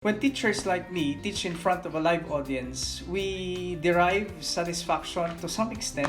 When teachers like me teach in front of a live audience, we derive satisfaction to some extent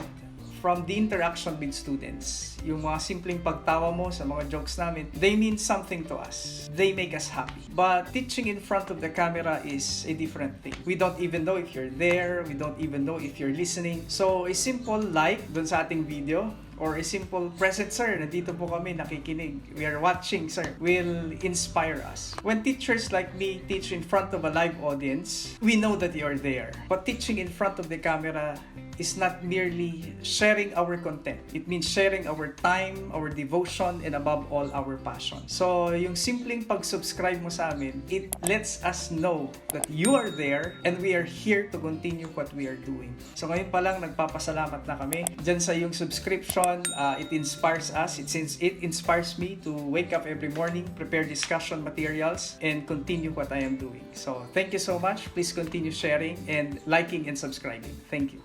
from the interaction with students. Yung mga simpleng pagtawa mo sa mga jokes namin, they mean something to us. They make us happy. But teaching in front of the camera is a different thing. We don't even know if you're there. We don't even know if you're listening. So a simple like dun sa ating video, or a simple present, sir, nandito po kami, nakikinig, we are watching, sir, will inspire us. When teachers like me teach in front of a live audience, we know that you're there. But teaching in front of the camera is not merely sharing our content. It means sharing our time, our devotion, and above all, our passion. So, yung simpleng pag-subscribe mo sa amin, it lets us know that you are there and we are here to continue what we are doing. So, ngayon pa lang, nagpapasalamat na kami dyan sa yung subscription. It inspires us. It inspires me to wake up every morning, prepare discussion materials, and continue what I am doing. So, thank you so much. Please continue sharing and liking and subscribing. Thank you.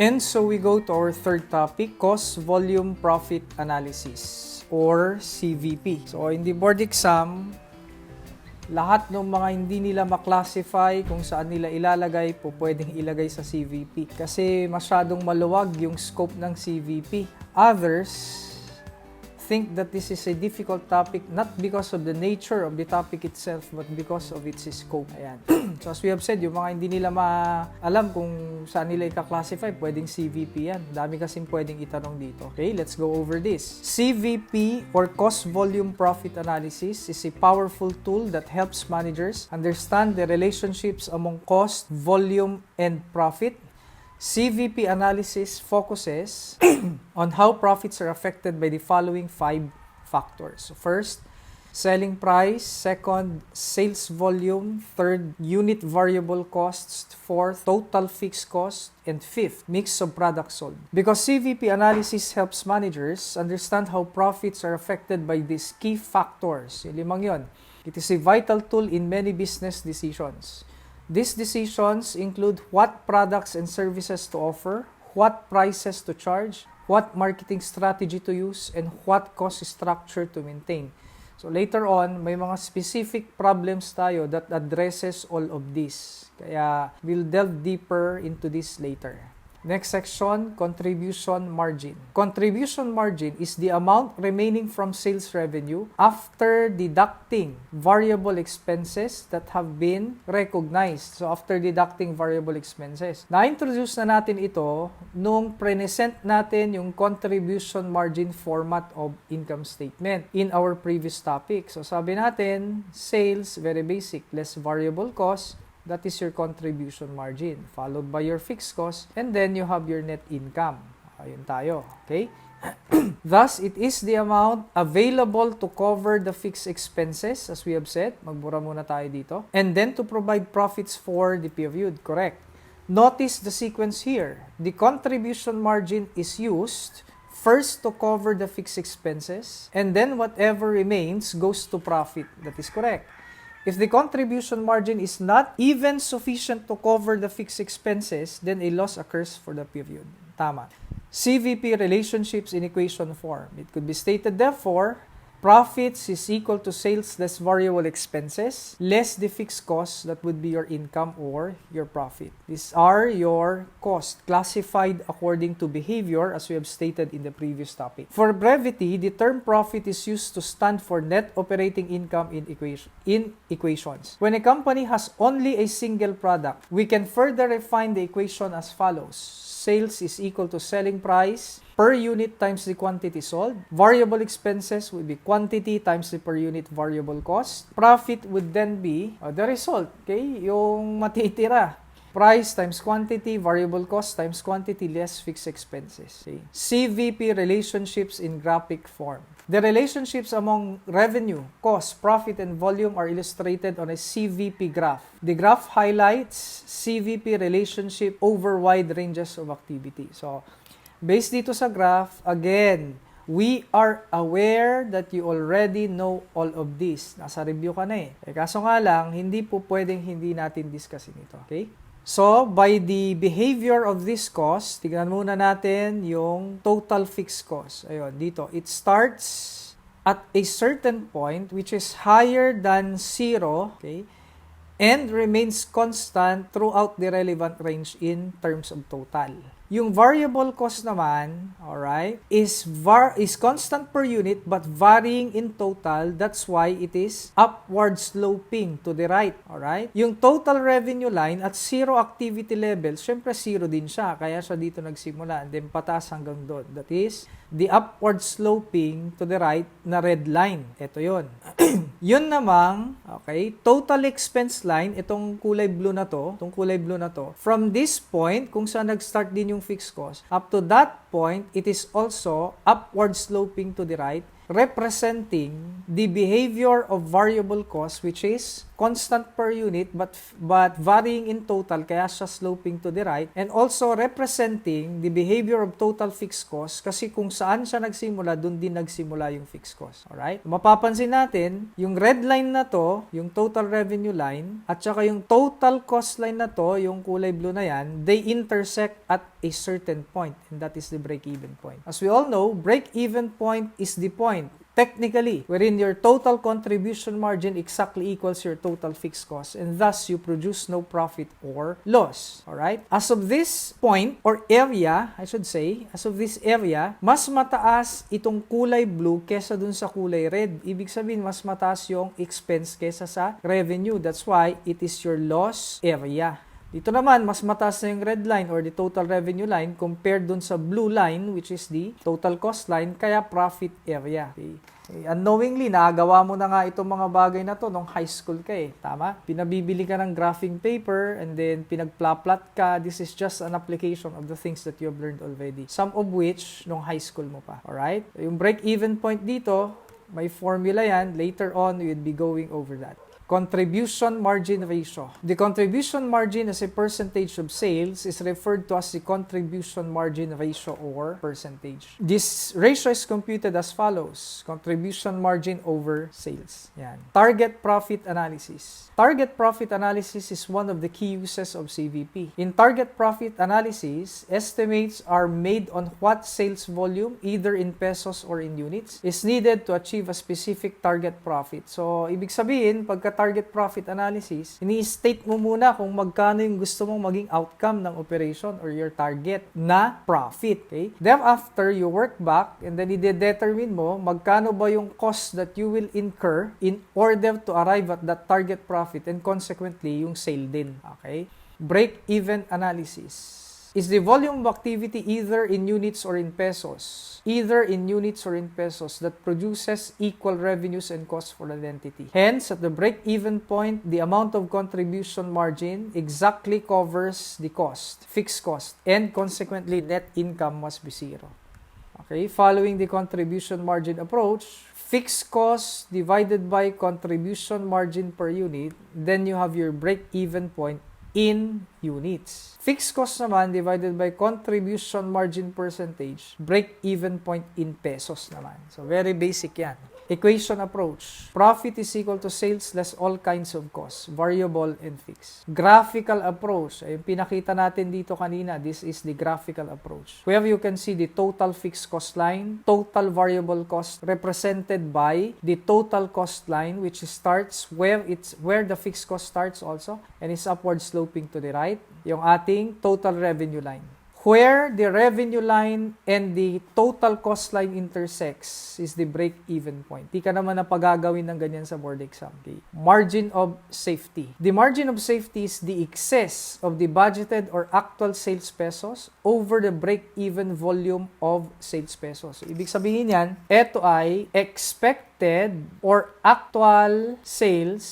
And so we go to our third topic, Cost Volume Profit Analysis or CVP. So in the board exam, lahat ng mga hindi nila maklasify kung saan nila ilalagay po pwedeng ilagay sa CVP kasi masyadong maluwag yung scope ng CVP. Others think that this is a difficult topic not because of the nature of the topic itself but because of its scope. Ayan. So as we have said, yung mga hindi nila maalam kung saan nila i-classify, pwedeng CVP yan. Dami kasing pwedeng itanong dito. Okay, let's go over this. CVP or Cost Volume Profit Analysis is a powerful tool that helps managers understand the relationships among cost, volume, and profit. CVP analysis focuses on how profits are affected by the following 5 factors. So first, selling price. Second, sales volume. Third, unit variable costs. Fourth, total fixed cost. And fifth, mix of products sold. Because CVP analysis helps managers understand how profits are affected by these key factors. Yung limang yun. It is a vital tool in many business decisions. These decisions include what products and services to offer, what prices to charge, what marketing strategy to use, and what cost structure to maintain. So later on, may mga specific problems tayo that addresses all of this. Kaya we'll delve deeper into this later. Next section, contribution margin. Contribution margin is the amount remaining from sales revenue after deducting variable expenses that have been recognized. So after deducting variable expenses. Na-introduce na natin ito nung present natin yung contribution margin format of income statement in our previous topic. So sabi natin, sales, very basic, less variable cost. That is your contribution margin, followed by your fixed cost, and then you have your net income. Ayun tayo, okay? Thus, it is the amount available to cover the fixed expenses, as we have said. Magbura muna tayo dito. And then to provide profits for the period, correct? Notice the sequence here. The contribution margin is used first to cover the fixed expenses, and then whatever remains goes to profit. That is correct. If the contribution margin is not even sufficient to cover the fixed expenses, then a loss occurs for the period. Tama. CVP relationships in equation form. It could be stated, therefore, profits is equal to sales less variable expenses, less the fixed costs, that would be your income or your profit. These are your costs, classified according to behavior, as we have stated in the previous topic. For brevity, the term profit is used to stand for net operating income in equations. When a company has only a single product, we can further refine the equation as follows. Sales is equal to selling price per unit times the quantity sold. Variable expenses would be quantity times the per unit variable cost. Profit would then be the result, okay? Yung matitira. Price times quantity, variable cost times quantity, less fixed expenses. Okay? CVP relationships in graphic form. The relationships among revenue, cost, profit, and volume are illustrated on a CVP graph. The graph highlights CVP relationship over wide ranges of activity. So, based dito sa graph, again, we are aware that you already know all of this. Nasa review ka na eh. Kaso nga lang, hindi po pwedeng hindi natin discussin ito. Okay? So, by the behavior of this cost, tignan muna natin yung total fixed cost. Ayun, dito. It starts at a certain point which is higher than 0, okay, and remains constant throughout the relevant range in terms of total. Yung variable cost naman, alright, is constant per unit but varying in total. That's why it is upward sloping to the right. Alright? Yung total revenue line at zero activity level, syempre zero din siya. Kaya siya dito nagsimula. And then pataas hanggang doon. That is the upward sloping to the right na red line. Ito yun. Yun namang, okay, total expense line, itong kulay blue na to, from this point, kung saan nag-start din yung fixed cost, up to that point, it is also upward sloping to the right, representing the behavior of variable cost, which is constant per unit but varying in total, kaya siya sloping to the right, and also representing the behavior of total fixed cost, kasi kung saan siya nagsimula, dun din nagsimula yung fixed cost. Alright? Mapapansin natin, yung red line na to, yung total revenue line, at saka yung total cost line na to, yung kulay blue na yan, they intersect at a certain point, and that is the break-even point. As we all know, break-even point is the point technically wherein your total contribution margin exactly equals your total fixed cost, and thus you produce no profit or loss. Alright? As of this point or area, I should say, as of this area, mas mataas itong kulay blue kesa dun sa kulay red. Ibig sabihin, mas mataas yung expense kesa sa revenue. That's why it is your loss area. Dito naman, mas mataas na yung red line or the total revenue line compared dun sa blue line, which is the total cost line, kaya profit area. Okay. Unknowingly, nagawa mo na nga itong mga bagay na to nung high school ka eh. Tama? Pinabibili ka ng graphing paper and then pinagpla-plot ka. This is just an application of the things that you have learned already. Some of which, nung high school mo pa. Alright? Yung break-even point dito, may formula yan. Later on, we'll be going over that. Contribution margin ratio. The contribution margin as a percentage of sales is referred to as the contribution margin ratio or percentage. This ratio is computed as follows. Contribution margin over sales. Yan. Target profit analysis. Target profit analysis is one of the key uses of CVP. In target profit analysis, estimates are made on what sales volume, either in pesos or in units, is needed to achieve a specific target profit. So, ibig sabihin, pagka target profit analysis, ini-state mo muna kung magkano yung gusto mong maging outcome ng operation or your target na profit. Okay? Thereafter, you work back and then i-determine mo magkano ba yung cost that you will incur in order to arrive at that target profit and consequently yung sale din. Okay? Break-even analysis. Is the volume of activity either in units or in pesos? Either in units or in pesos that produces equal revenues and costs for an entity. Hence, at the break-even point, the amount of contribution margin exactly covers the cost, fixed cost, and consequently, net income must be zero. Okay, following the contribution margin approach, fixed cost divided by contribution margin per unit, then you have your break-even point in units. Fixed cost naman divided by contribution margin percentage, break-even point in pesos naman. So, very basic yan. Equation approach. Profit is equal to sales less all kinds of costs, variable and fixed. Graphical approach. Ay, pinakita natin dito kanina. This is the graphical approach. Where you can see the total fixed cost line, total variable cost represented by the total cost line, which starts where the fixed cost starts also, and is upward sloping to the right. Yung ating total revenue line. Where the revenue line and the total cost line intersects is the break-even point. Di ka naman na pagagawin ng ganyan sa board exam. Okay. Margin of safety. The margin of safety is the excess of the budgeted or actual sales pesos over the break-even volume of sales pesos. So, ibig sabihin yan, ito ay expected or actual sales,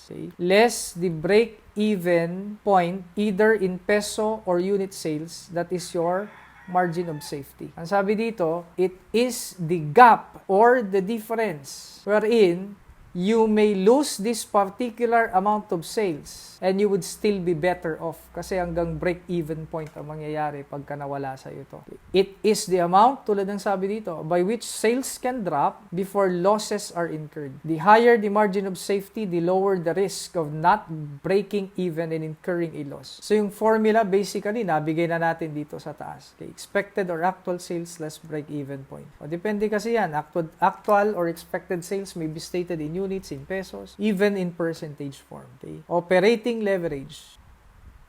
okay, less the break-even point either in peso or unit sales. That is your margin of safety. Ang sabi dito, it is the gap or the difference wherein you may lose this particular amount of sales and you would still be better off kasi hanggang break-even point ang mangyayari pagka nawala sa ito. It is the amount, tulad ng sabi dito, by which sales can drop before losses are incurred. The higher the margin of safety, the lower the risk of not breaking even and incurring a loss. So yung formula basically nabigay na natin dito sa taas. Okay, expected or actual sales less break-even point. O, depende kasi yan. Actual or expected sales may be stated in units, in pesos, even in percentage form. Okay? Operating leverage.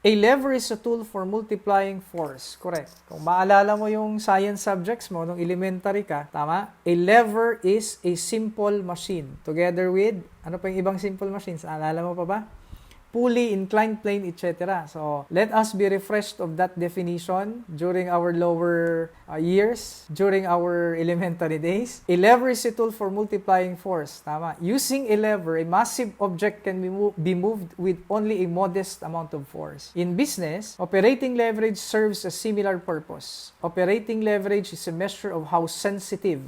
A lever is a tool for multiplying force. Correct. Kung maalala mo yung science subjects mo nung elementary ka, tama? A lever is a simple machine. Together with, ano pa yung ibang simple machines? Alala mo pa ba? Pulley, inclined plane, etc. So, let us be refreshed of that definition during our lower years, during our elementary days. A lever is a tool for multiplying force. Tama. Using a lever, a massive object can be moved with only a modest amount of force. In business, operating leverage serves a similar purpose. Operating leverage is a measure of how sensitive,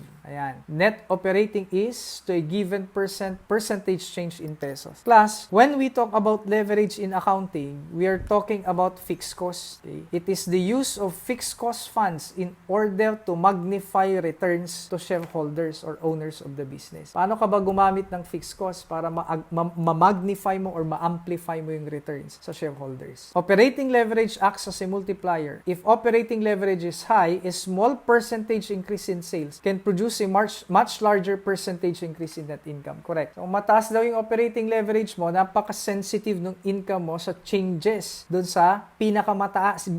net operating is to a given percentage change in pesos. Plus, when we talk about leverage in accounting, we are talking about fixed costs. Okay? It is the use of fixed cost funds in order to magnify returns to shareholders or owners of the business. Paano ka ba gumamit ng fixed cost para ma-magnify mo or ma-amplify mo yung returns sa shareholders? Operating leverage acts as a multiplier. If operating leverage is high, a small percentage increase in sales can produce a much larger percentage increase in net income. Correct. So, mataas daw yung operating leverage mo, napaka-sensitive ng income mo sa changes dun sa pinakataas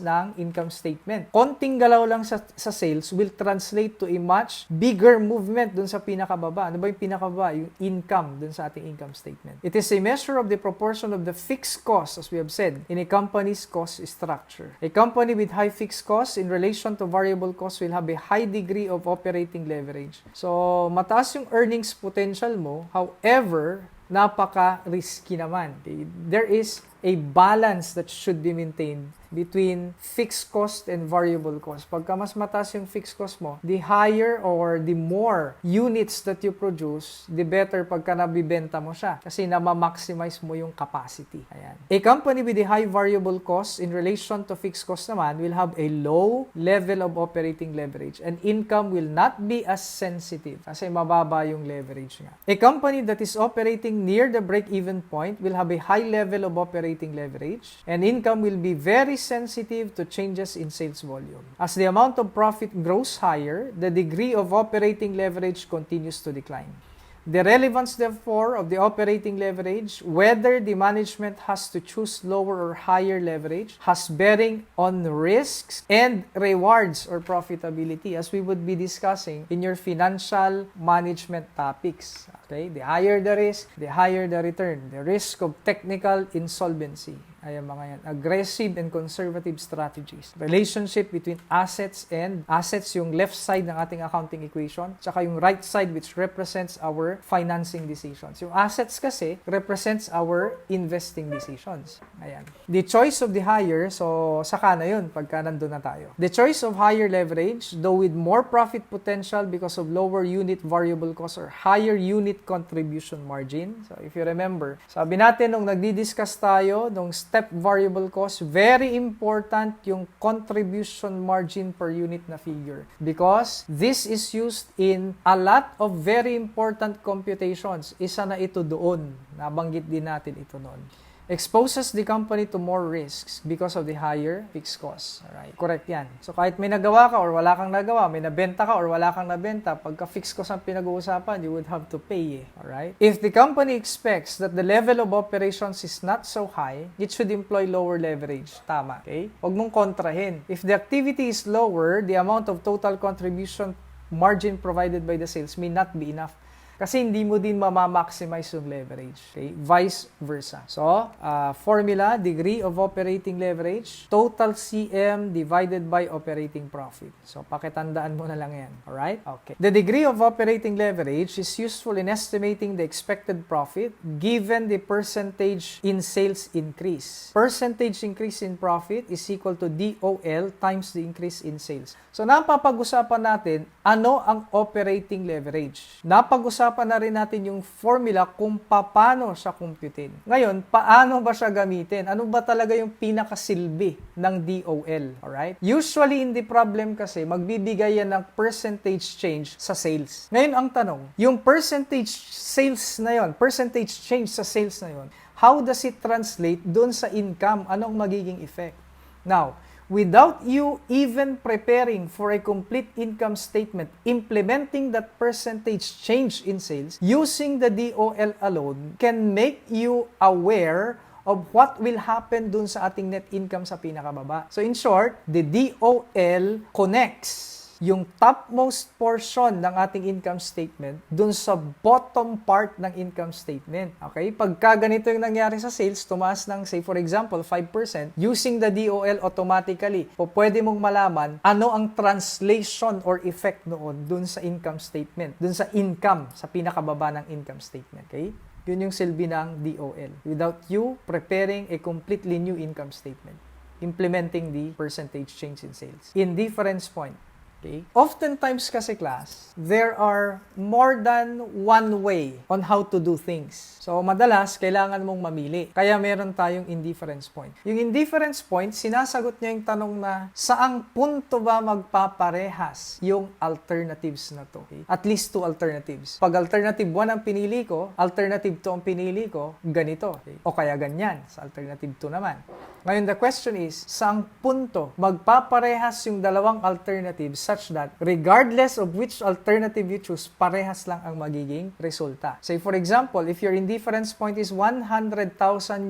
ng income statement. Konting galaw lang sa sales will translate to a much bigger movement dun sa pinakababa. Ano ba yung pinakababa? Yung income dun sa ating income statement. It is a measure of the proportion of the fixed cost, as we have said, in a company's cost structure. A company with high fixed costs in relation to variable costs will have a high degree of operating leverage. So, mataas yung earnings potential mo. However, napaka-risky naman. Okay? There is a balance that should be maintained between fixed cost and variable cost. Pagka mas mataas yung fixed cost mo, the higher or the more units that you produce, the better pagka nabibenta mo siya. Kasi na-maximize mo yung capacity. Ayan. A company with a high variable cost in relation to fixed cost naman will have a low level of operating leverage and income will not be as sensitive kasi mababa yung leverage nga. A company that is operating near the break-even point will have a high level of operating leverage and income will be very sensitive to changes in sales volume. As the amount of profit grows higher, the degree of operating leverage continues to decline. The relevance, therefore, of the operating leverage, whether the management has to choose lower or higher leverage, has bearing on risks and rewards or profitability, as we would be discussing in your financial management topics. Okay? The higher the risk, the higher the return. The risk of technical insolvency. Ayan mga yan. Aggressive and conservative strategies. Relationship between assets and assets, yung left side ng ating accounting equation, tsaka yung right side which represents our financing decisions. Yung assets kasi represents our investing decisions. Ayan. The choice of the higher, so saka na yun pagka nandun na tayo. The choice of higher leverage, though with more profit potential because of lower unit variable cost or higher unit contribution margin. So if you remember, sabi natin nung nagdi-discuss tayo, nung step variable cost, very important yung contribution margin per unit na figure because this is used in a lot of very important computations. Isa na ito doon. Nabanggit din natin ito noon. Exposes the company to more risks because of the higher fixed costs. Alright, correct yan. So kahit may nagawa ka or wala kang nagawa, may nabenta ka or wala kang nabenta, pagka fixed cost ang pinag-uusapan, you would have to pay. Alright? If the company expects that the level of operations is not so high, it should employ lower leverage. Tama. Okay? Huwag mong kontrahin. If the activity is lower, the amount of total contribution margin provided by the sales may not be enough. Kasi hindi mo din mamamaximize yung leverage. Okay? Vice versa. So, formula, degree of operating leverage, total CM divided by operating profit. So, pakitandaan mo na lang yan. Alright? Okay. The degree of operating leverage is useful in estimating the expected profit given the percentage in sales increase. Percentage increase in profit is equal to DOL times the increase in sales. So, napapag-usapan natin ano ang operating leverage. Napag-usapan napag-usapan na rin natin yung formula kung paano siya computein. Ngayon, paano ba siya gamitin? Ano ba talaga yung pinakasilbi ng DOL? Alright? Usually in the problem kasi, magbibigay yan ng percentage change sa sales. Ngayon, ang tanong, yung percentage sales na yon, percentage change sa sales na yon, how does it translate dun sa income? Anong magiging effect? Now, without you even preparing for a complete income statement, implementing that percentage change in sales, using the DOL alone can make you aware of what will happen dun sa ating net income sa pinakababa. So in short, the DOL connects yung topmost portion ng ating income statement dun sa bottom part ng income statement. Okay? Pagka ganito yung nangyari sa sales, tumaas ng, say for example, 5%, using the DOL automatically, pwede mong malaman ano ang translation or effect noon dun sa income statement, dun sa income, sa pinakababa ng income statement. Okay? Yun yung silbi ng DOL. Without you preparing a completely new income statement, implementing the percentage change in sales. Indifference point. Okay? Oftentimes kasi class, there are more than one way on how to do things. So, madalas, kailangan mong mamili. Kaya meron tayong indifference point. Yung indifference point, sinasagot niya yung tanong na, saang punto ba magpaparehas yung alternatives na to? Okay? At least two alternatives. Pag alternative 1 ang pinili ko, alternative 2 ang pinili ko, ganito. Okay? O kaya ganyan, sa alternative 2 naman. Ngayon, the question is, saang punto magpaparehas yung dalawang alternatives such that regardless of which alternative you choose, parehas lang ang magiging resulta. Say for example, if your indifference point is 100,000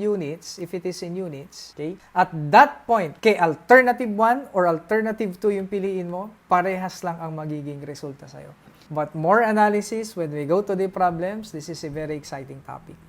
units, if it is in units, okay? At that point, kay alternative 1 or alternative 2 yung piliin mo, parehas lang ang magiging resulta sa'yo. But more analysis, when we go to the problems, this is a very exciting topic.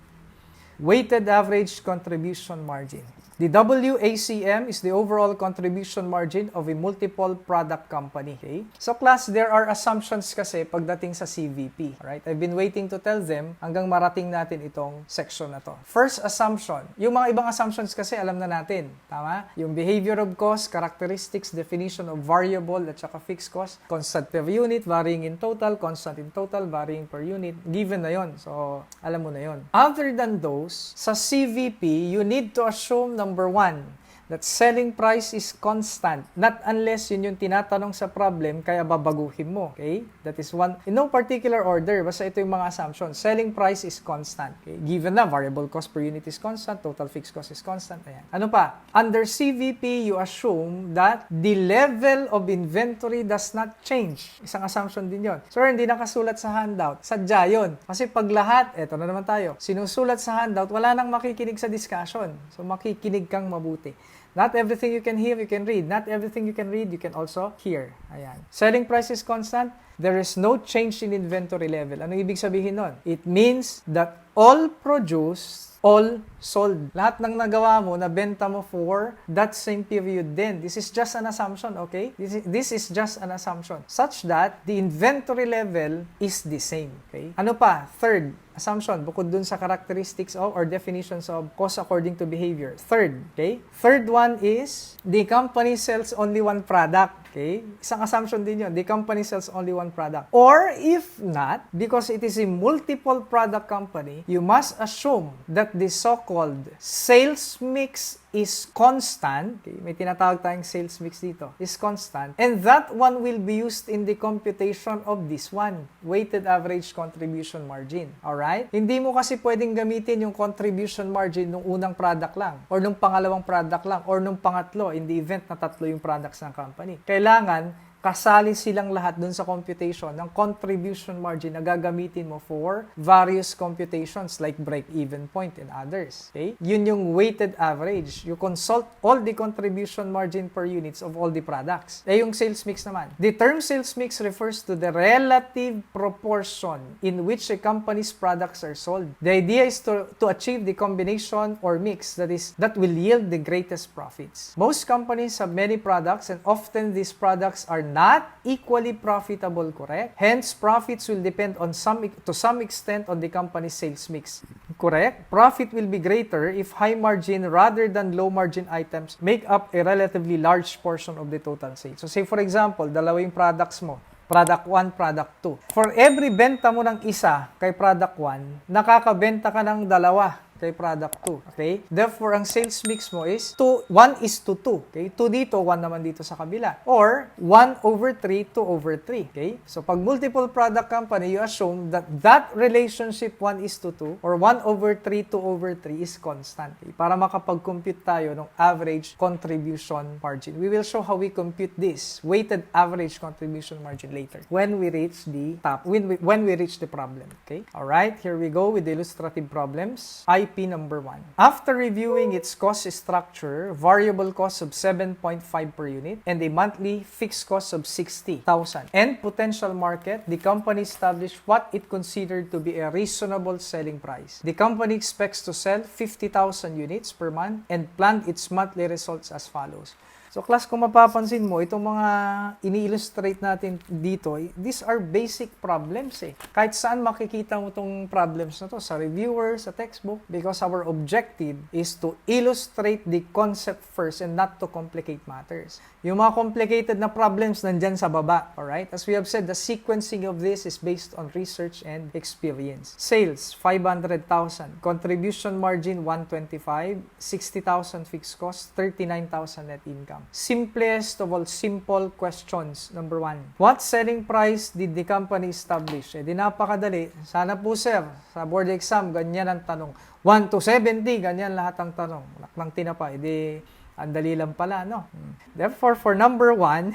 Weighted average contribution margin. The WACM is the overall contribution margin of a multiple product company. Okay? So class, there are assumptions kasi pagdating sa CVP. Alright? I've been waiting to tell them hanggang marating natin itong section na to. First assumption. Yung mga ibang assumptions kasi alam na natin. Tama? Yung behavior of cost, characteristics, definition of variable at saka fixed cost, constant per unit, varying in total, constant in total, varying per unit. Given na yon. So, alam mo na yon. Other than those, sa CVP, you need to assume number 1, that selling price is constant. Not unless yun yung tinatanong sa problem, kaya babaguhin mo. Okay? That is one. In no particular order, basta ito yung mga assumptions. Selling price is constant. Okay? Given na, variable cost per unit is constant, total fixed cost is constant. Ayan. Ano pa? Under CVP, you assume that the level of inventory does not change. Isang assumption din yun. Sir, hindi nakasulat sa handout. Sadya yun. Kasi pag lahat, eto na naman tayo, sinusulat sa handout, wala nang makikinig sa discussion. So, makikinig kang mabuti. Not everything you can hear, you can read. Not everything you can read, you can also hear. Ayan. Selling price is constant. There is no change in inventory level. Ano ibig sabihin nun? It means that all produced, all sold. Lahat ng nagawa mo, nabenta mo for that same period din. This is just an assumption, okay? This is just an assumption. Such that the inventory level is the same, okay? Ano pa? Third assumption, bukod dun sa characteristics of or definitions of cost according to behavior. Third, okay? Third one is, the company sells only one product. Okay? Isang assumption din yun. The company sells only one product. Or if not, because it is a multiple product company, you must assume that the so-called sales mix is constant. Okay? May tinatawag tayong sales mix dito. Is constant. And that one will be used in the computation of this one. Weighted average contribution margin. Alright? Hindi mo kasi pwedeng gamitin yung contribution margin nung unang product lang. Or nung pangalawang product lang. Or nung pangatlo in the event na tatlo yung products ng company. Kailangan kasali silang lahat dun sa computation ng contribution margin na gagamitin mo for various computations like break-even point and others. Okay? Yun yung weighted average. You consult all the contribution margin per units of all the products. Yung sales mix naman. The term sales mix refers to the relative proportion in which a company's products are sold. The idea is to achieve the combination or mix that will yield the greatest profits. Most companies have many products and often these products are not equally profitable, correct? Hence, profits will depend on to some extent on the company's sales mix, correct? Profit will be greater if high margin rather than low margin items make up a relatively large portion of the total sales. So say for example, dalawa yung products mo. Product 1, Product 2. For every benta mo ng isa kay Product 1, nakakabenta ka ng dalawa kay Product 2. Okay? Therefore, ang sales mix mo is 1:2. Okay? 2 dito, 1 naman dito sa kabila. Or 1/3, 2/3. Okay? So, pag multiple product company, you assume that that relationship 1:2 or 1/3, 2/3 is constant. Okay? Para makapag-compute tayo ng average contribution margin. We will show how we compute this weighted average contribution margin later when we reach the top, when we reach the problem. Okay? Alright, here we go with the illustrative problems. IP number 1. After reviewing its cost structure, variable cost of 7.5 per unit, and a monthly fixed cost of 60,000, and potential market, the company established what it considered to be a reasonable selling price. The company expects to sell 50,000 units per month and planned its monthly results as follows. So, class, kung mapapansin mo, itong mga ini-illustrate natin dito, these are basic problems eh. Kahit saan makikita mo itong problems na to, sa reviewer, sa textbook, because our objective is to illustrate the concept first and not to complicate matters. Yung mga complicated na problems nandyan sa baba, alright? As we have said, the sequencing of this is based on research and experience. Sales, 500,000. Contribution margin, 125. 60,000 fixed cost, 39,000 net income. Simplest of all simple questions. Number 1. What selling price did the company establish? Di napakadali. Sana po sir, sa board exam, ganyan ang tanong. 1 to 70, ganyan lahat ang tanong. Laklang tinapa, ang dali lang pala, no? Therefore, for number 1,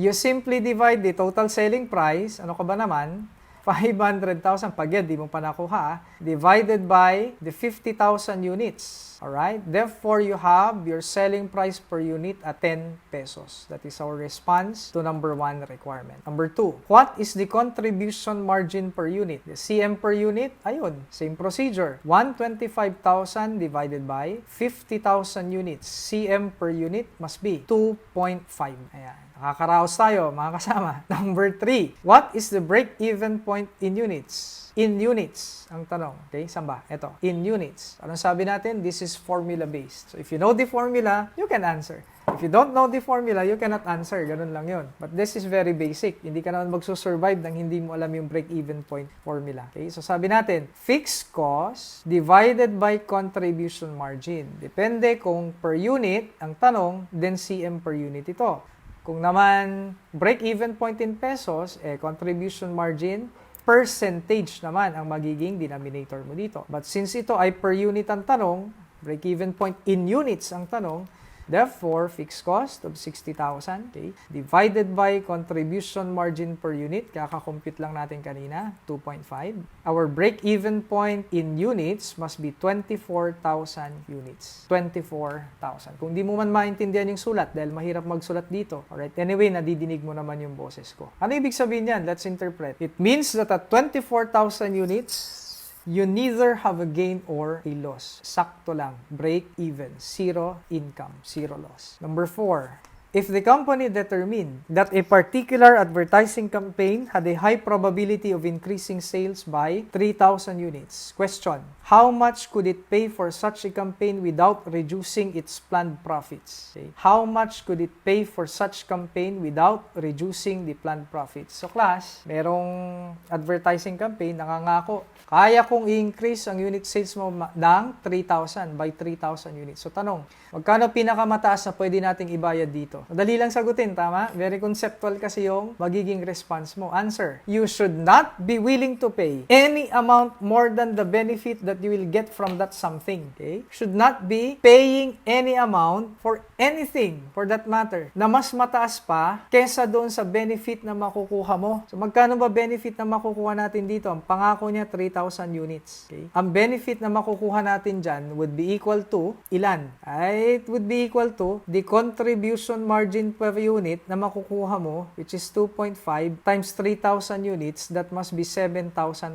you simply divide the total selling price, ano ka ba naman? 500,000, pag yan, di mo pa nakuha, divided by the 50,000 units. Alright? Therefore, you have your selling price per unit at 10 pesos. That is our response to number 1 requirement. Number 2, what is the contribution margin per unit? The CM per unit, ayun, same procedure. 125,000 divided by 50,000 units. CM per unit must be 2.5. Ayan. Nakakaraos tayo, mga kasama. Number 3, what is the break-even point in units? In units, ang tanong. Okay, saan ba? Ito, in units. Anong sabi natin? This is formula-based. So, if you know the formula, you can answer. If you don't know the formula, you cannot answer. Ganun lang yun. But this is very basic. Hindi ka naman magsusurvive nang hindi mo alam yung break-even point formula. Okay, so sabi natin, fixed cost divided by contribution margin. Depende kung per unit, ang tanong, then CM per unit ito. Kung naman break-even point in pesos, contribution margin, percentage naman ang magiging denominator mo dito. But since ito ay per unit ang tanong, break-even point in units ang tanong, therefore, fixed cost of 60,000, okay, divided by contribution margin per unit, kaka-compute lang natin kanina, 2.5. Our break-even point in units must be 24,000 units. 24,000. Kung di mo man maintindihan yung sulat, dahil mahirap magsulat dito. Alright, anyway, nadidinig mo naman yung boses ko. Ano ibig sabihin yan? Let's interpret. It means that at 24,000 units, you neither have a gain or a loss. Sakto lang. Break even. Zero income. Zero loss. Number 4. If the company determined that a particular advertising campaign had a high probability of increasing sales by 3,000 units. Question. How much could it pay for such a campaign without reducing its planned profits? Okay. How much could it pay for such campaign without reducing the planned profits? So class, merong advertising campaign, nakangako, kaya kong i-increase ang unit sales mo ng 3,000 by 3,000 units. So tanong, magkano pinakamataas na pwede nating ibayad dito? Madali lang sagutin, tama? Very conceptual kasi yung magiging response mo. Answer, you should not be willing to pay any amount more than the benefit that you will get from that something. Okay? Should not be paying any amount for anything, for that matter, na mas mataas pa kesa doon sa benefit na makukuha mo. So magkano ba benefit na makukuha natin dito? Ang pangako niya, 3,000 units. Okay? Ang benefit na makukuha natin dyan would be equal to ilan? It would be equal to the contribution margin per unit na makukuha mo, which is 2.5 times 3,000 units, that must be 7,500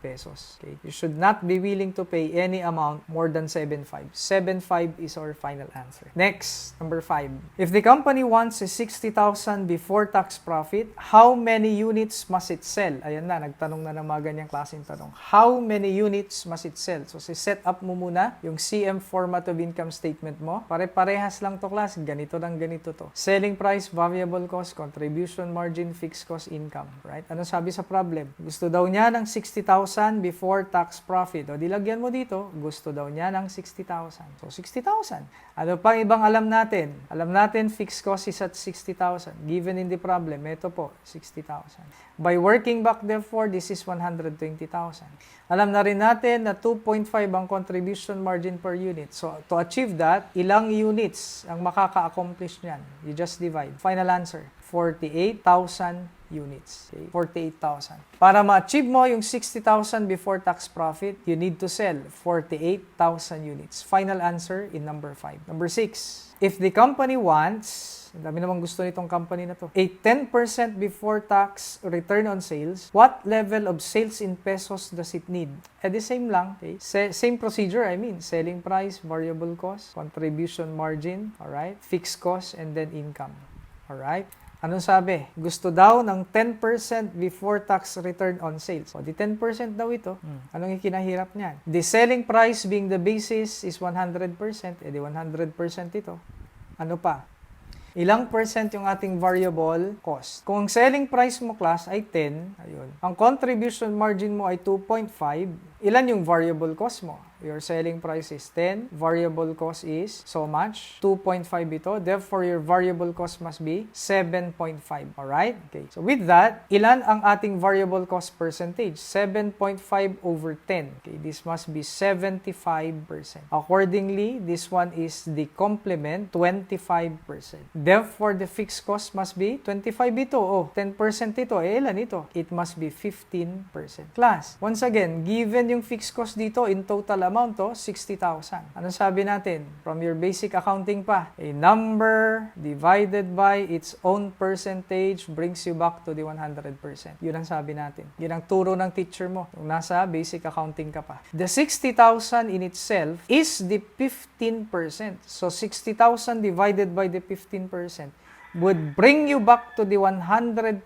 pesos. Okay? You should not be willing to pay any amount more than 7.5. 7.5 is our final answer. Next, number 5. If the company wants a 60,000 before tax profit, how many units must it sell? Ayan na, nagtanong na ng mga ganyang klaseng tanong. How many units must it sell? So, set up mo muna yung CM format of income statement mo. Pare-parehas lang to class. Ganito ganito to. Selling price, variable cost, contribution margin, fixed cost, income. Right? Ano sabi sa problem? Gusto daw niya ng 60,000 before tax profit. O dilagyan mo dito, gusto daw niya ng 60,000. So 60,000. Ano pang ibang alam natin? Alam natin fixed cost is at 60,000. Given in the problem, ito po, 60,000. By working back therefore, this is 120,000. Alam na rin natin na 2.5 ang contribution margin per unit. So to achieve that, ilang units ang makaka-accomplish niyan? You just divide. Final answer, 48,000 units. Okay? 48,000. Para ma-achieve mo yung 60,000 before tax profit, you need to sell 48,000 units. Final answer in number 5. Number 6, if the company wants, ang dami namang gusto nitong company na to, a 10% before tax return on sales, what level of sales in pesos does it need? The same lang. Okay? Same procedure, selling price, variable cost, contribution margin, alright, fixed cost, and then income. Alright? Anong sabi? Gusto daw ng 10% before tax return on sales. So, di 10% daw ito. Anong ikinahirap niyan? The selling price being the basis is 100%. Di 100% ito. Ano pa? Ilang percent yung ating variable cost? Kung ang selling price mo, class, ay 10, ayun. Ang contribution margin mo ay 2.5, ilan yung variable cost mo? Your selling price is 10, variable cost is so much, 2.5 ito, therefore your variable cost must be 7.5, alright? Okay, so with that, ilan ang ating variable cost percentage? 7.5 over 10, okay, this must be 75%. Accordingly, this one is the complement, 25%. Therefore, the fixed cost must be 25 ito, 10% ito, ilan ito? It must be 15%. Class, once again, given yung fixed cost dito, in total amount to, 60,000. Ano sabi natin? From your basic accounting pa, a number divided by its own percentage brings you back to the 100%. Yun ang sabi natin. Yun ang turo ng teacher mo kung nasa basic accounting ka pa. The 60,000 in itself is the 15%. So, 60,000 divided by the 15% would bring you back to the 100%,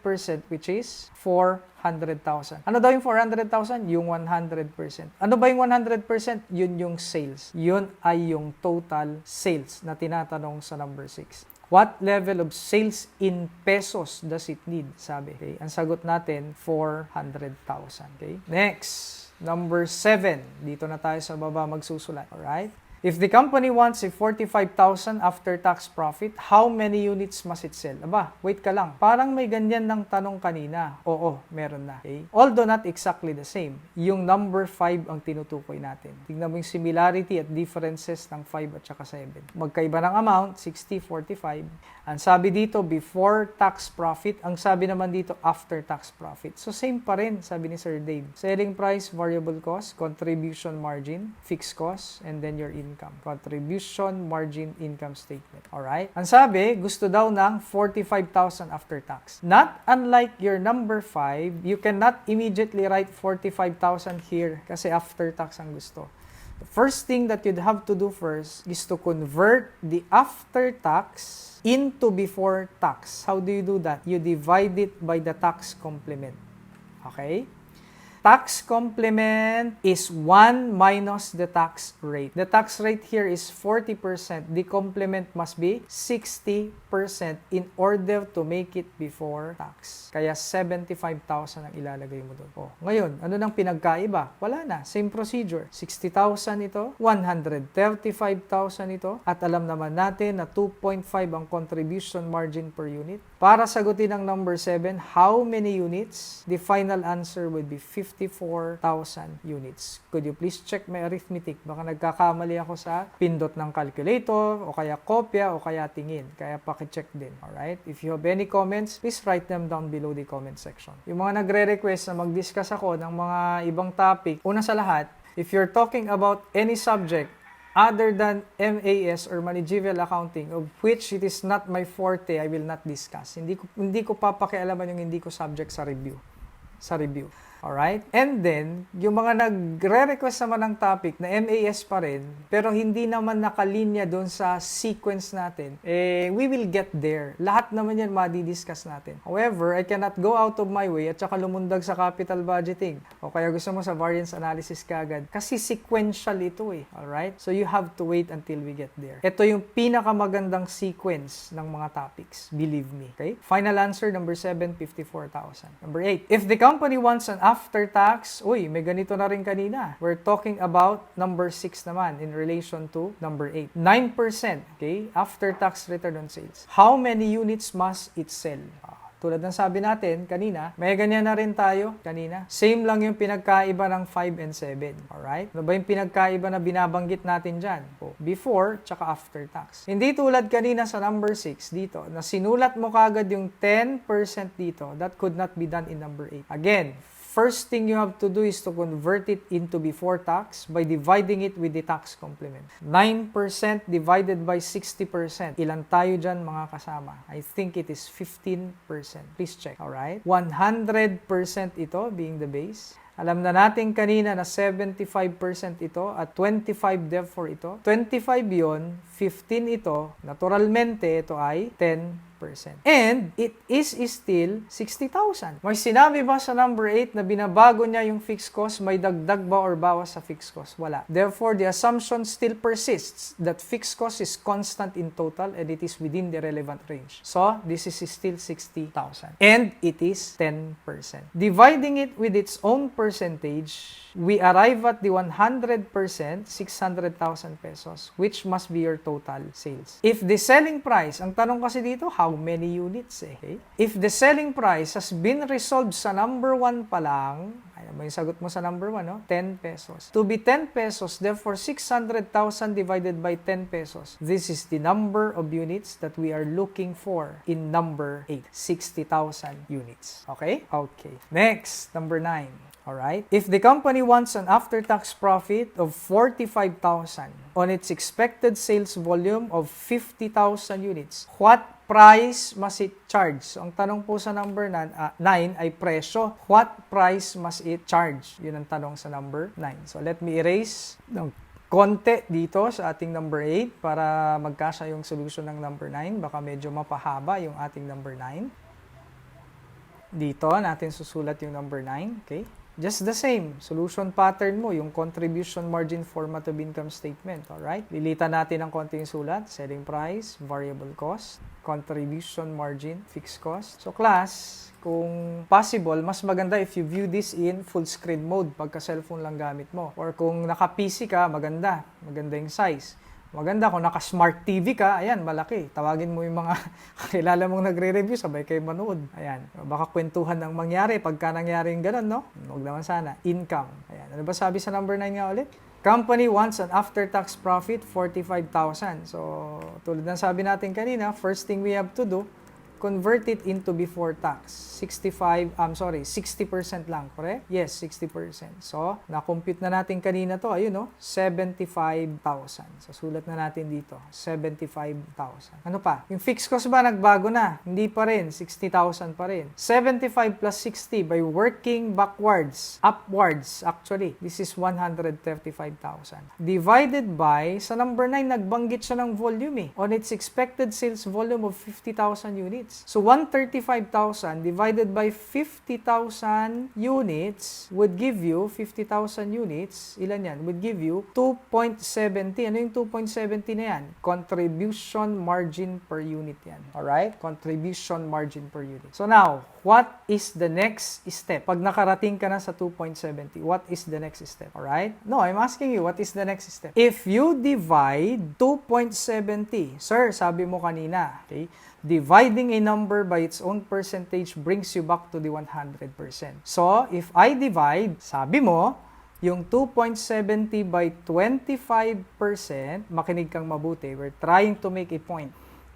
which is 400,000. Ano daw yung 400,000? Yung 100%. Ano ba yung 100%? Yun yung sales. Yun ay yung total sales na tinatanong sa number 6. What level of sales in pesos does it need? Sabi. Okay? Ang sagot natin, 400,000. Okay? Next, number 7. Dito na tayo sa baba magsusulat. Alright? If the company wants a 45,000 after tax profit, how many units must it sell? Aba, wait ka lang. Parang may ganyan ng tanong kanina. Oo, meron na. Okay? Although not exactly the same. Yung number 5 ang tinutukoy natin. Tingnan mo yung similarity at differences ng 5 at saka 7. Magkaiba ng amount, 60, 45. Ang sabi dito, before tax profit. Ang sabi naman dito, after tax profit. So, same pa rin, sabi ni Sir Dave. Selling price, variable cost, contribution margin, fixed cost, and then your income. Contribution margin income statement. Alright? Ang sabi, gusto daw ng 45,000 after tax. Not unlike your number 5, you cannot immediately write 45,000 here kasi after tax ang gusto. The first thing that you'd have to do first is to convert the after tax into before tax. How do you do that? You divide it by the tax complement. Okay? Tax complement is 1 minus the tax rate. The tax rate here is 40%. The complement must be 60% in order to make it before tax. Kaya 75,000 ang ilalagay mo doon. Ngayon, ano nang pinagkaiba? Wala na. Same procedure. 60,000 ito, 135,000 ito, at alam naman natin na 2.5 ang contribution margin per unit. Para sagutin ang number 7, how many units? The final answer would be 54,000 units. Could you please check my arithmetic? Baka nagkakamali ako sa pindot ng calculator, o kaya kopya, o kaya tingin. Kaya paki-check din. Alright? If you have any comments, please write them down below the comment section. Yung mga nagre-request na mag-discuss ako ng mga ibang topic, una sa lahat, if you're talking about any subject other than MAS or managerial accounting, of which it is not my forte, I will not discuss. Hindi ko papakialaman yung hindi ko subject sa review. Alright? And then, yung mga nagre-request naman ng topic na MAS pa rin, pero hindi naman nakalinya doon sa sequence natin, we will get there. Lahat naman yan madi-discuss natin. However, I cannot go out of my way at saka lumundag sa capital budgeting. O kaya gusto mo sa variance analysis kagad. Kasi sequential ito eh. Alright? So you have to wait until we get there. Ito yung pinakamagandang sequence ng mga topics. Believe me. Okay? Final answer, number 7, 54,000. Number 8, if the company wants an after tax, may ganito na rin kanina. We're talking about number 6 naman in relation to number 8. 9%, okay? After tax return on sales. How many units must it sell? Tulad ng sabi natin kanina, may ganyan na rin tayo kanina. Same lang yung pinagkaiba ng 5 and 7. Alright? Ano ba yung pinagkaiba na binabanggit natin dyan? Before, tsaka after tax. Hindi tulad kanina sa number 6 dito, na sinulat mo kagad yung 10% dito. That could not be done in number 8. Again, first thing you have to do is to convert it into before tax by dividing it with the tax complement. 9% divided by 60%. Ilan tayo dyan mga kasama? I think it is 15%. Please check. Alright? 100% ito being the base. Alam na natin kanina na 75% ito at 25 therefore ito. 25 yon, 15 ito. Naturalmente, ito ay 10%. And it is still 60,000. May sinabi ba sa number 8 na binabago niya yung fixed cost? May dagdag ba or bawas sa fixed cost? Wala. Therefore, the assumption still persists that fixed cost is constant in total and it is within the relevant range. So, this is still 60,000. And it is 10%. Dividing it with its own percentage, we arrive at the 100%, 600,000 pesos, which must be your total sales. If the selling price, ang tanong kasi dito, how many units okay? If the selling price has been resolved sa number 1 pa lang, ayan ba yung sagot mo sa number 1, no? 10 pesos. To be 10 pesos, therefore 600,000 divided by 10 pesos. This is the number of units that we are looking for in number 8. 60,000 units. Okay? Okay. Next, number 9. Alright? If the company wants an after-tax profit of 45,000 on its expected sales volume of 50,000 units, what price must it charge? So, ang tanong po sa number 9 ay presyo. What price must it charge? Yun ang tanong sa number 9. So, let me erase ng konti dito sa ating number 8 para magkasya yung solution ng number 9. Baka medyo mapahaba yung ating number 9. Dito natin susulat yung number 9. Okay? Just the same, solution pattern mo, yung contribution margin format of income statement, alright? Lilitan natin ang konting sulat, selling price, variable cost, contribution margin, fixed cost. So class, kung possible, mas maganda if you view this in full screen mode pagka cellphone lang gamit mo. Or kung naka-PC ka, maganda yung size. Maganda kung naka-smart TV ka, ayan, malaki. Tawagin mo yung mga kakilala mong nagre-review, sabay kayo manood. Ayan, baka kwentuhan ng mangyari pagka nangyari yung ganun, no? Huwag naman sana. Income. Ayan, ano ba sabi sa number 9 nga ulit? Company wants an after-tax profit, 45,000. So, tulad ng sabi natin kanina, first thing we have to do, convert it into before tax. 60% lang, correct? Yes, 60%. So, na-compute na natin kanina to, ayun no, 75,000. So, sulat na natin dito, 75,000. Ano pa? Yung fixed cost ba nagbago na? Hindi pa rin, 60,000 pa rin. 75 plus 60 by working backwards, upwards, actually, this is 135,000. Divided by, sa number 9, nagbanggit siya ng volume on its expected sales volume of 50,000 units. So, 135,000 divided by 50,000 units would give you, 50,000 units, ilan yan? Would give you 2.70. Ano yung 2.70 na yan? Contribution margin per unit yan. Alright? Contribution margin per unit. So now, what is the next step? Pag nakarating ka na sa 2.70, what is the next step? Alright? No, I'm asking you, what is the next step? If you divide 2.70, sir, sabi mo kanina, okay? Dividing a number by its own percentage brings you back to the 100%. So, if I divide, sabi mo, yung 2.70 by 25%, makinig kang mabuti, we're trying to make a point.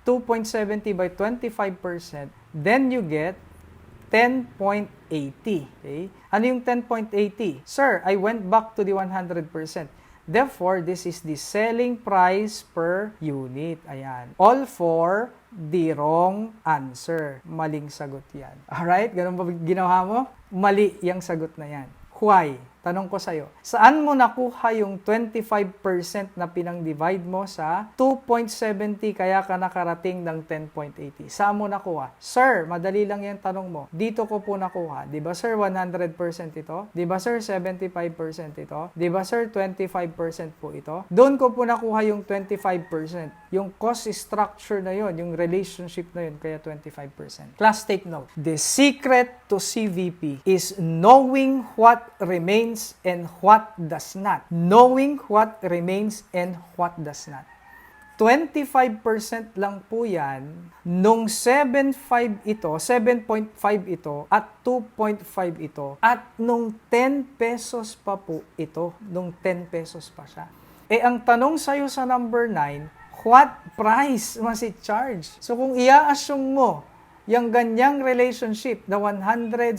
2.70 by 25%, then you get 10.80. Okay? Ano yung 10.80? Sir, I went back to the 100%. Therefore, this is the selling price per unit. Ayan. All for the wrong answer. Maling sagot yan. Alright? Ganun ba ginawa mo? Mali yung sagot na yan. Why? Tanong ko sa'yo, saan mo nakuha yung 25% na pinang-divide mo sa 2.70 kaya ka nakarating ng 10.80? Saan mo nakuha? Sir, madali lang yung tanong mo. Dito ko po nakuha. Di ba sir, 100% ito? Di ba sir, 75% ito? Di ba sir, 25% po ito? Doon ko po nakuha yung 25%. Yung cost structure na yon, yung relationship na yun, kaya 25%. Class, take note. The secret to CVP is knowing what remains and what does not. Knowing what remains and what does not. 25% lang po yan nung 7.5 ito, 7.5 ito, at 2.5 ito, at nung 10 pesos pa po ito, nung 10 pesos pa siya. Eh, ang tanong sa'yo sa number 9, what price must it charge? So, kung i-assume mo yung ganyang relationship na 175